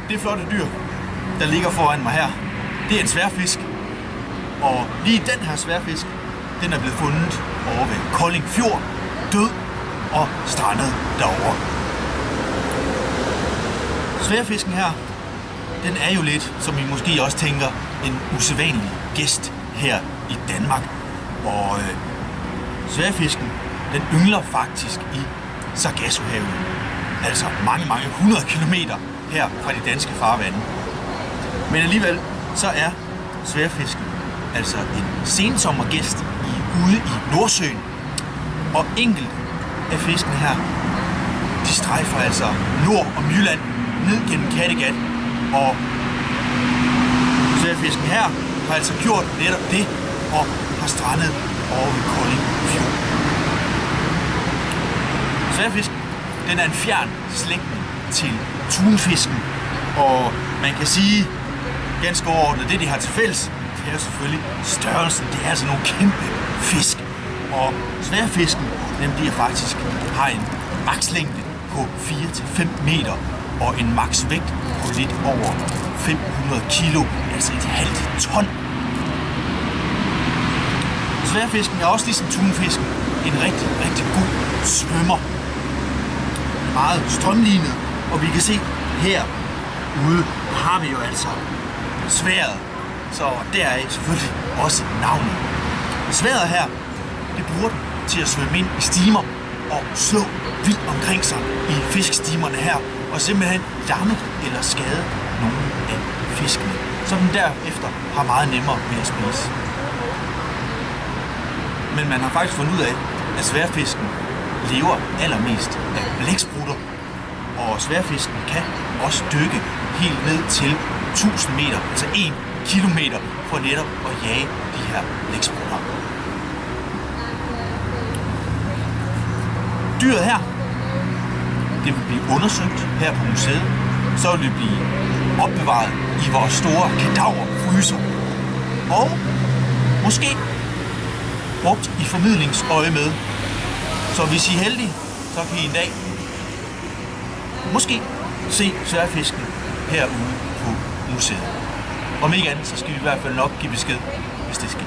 Det flotte dyr, der ligger foran mig her, det er en sværfisk. Og lige den her sværfisk, den er blevet fundet over ved Kolding Fjord, død og strandet derovre. Sværfisken her, den er jo lidt, som I måske også tænker, en usædvanlig gæst her i Danmark. Og sværfisken, den yngler faktisk i Sargassohavet. Altså mange, mange 100 kilometer her fra de danske farvande. Men alligevel så er sværfisken altså en sensommergæst ude i Nordsøen. Og enkelt af fisken her, de strejfer altså nord om Jylland ned gennem Kattegat. Og sværfisken her har altså gjort netop det og har strandet over ved Kolding Fjord. Sværfisken, den er en fjern slægtning til tunfisken, og man kan sige ganske overordnet, det de har til fælles, det er selvfølgelig størrelsen. Det er altså nogle kæmpe fisk, og sværfisken, den bliver faktisk, har en makslængde på 4-5 meter og en maksvægt på lidt over 500 kilo, altså et halvt ton. Sværfisken er også ligesom tunfisken en rigtig, rigtig god svømmer. Meget strømlignet, og vi kan se herude har vi jo altså sværdet, så der er selvfølgelig også navnet. Sværdet her, det bruger den til at svømme ind i stimer og slå vildt omkring sig i fiskestimerne her, og simpelthen lamme eller skade nogle af fiskene, så den derefter har meget nemmere ved at spise. Men man har faktisk fundet ud af, at sværfisken lever allermest af blæksprutter, og sværfisken kan også dykke helt ned til 1000 meter, altså 1 kilometer, for netop at jage de her blæksprutter. Dyret her, det vil blive undersøgt her på museet, så vil det blive opbevaret i vores store kadaverfryser, og måske brugt i formidlingsøje med. Så hvis I er heldige, så kan I en dag måske se sværfisken herude på museet. Om ikke andet, så skal vi i hvert fald nok give besked, hvis det sker.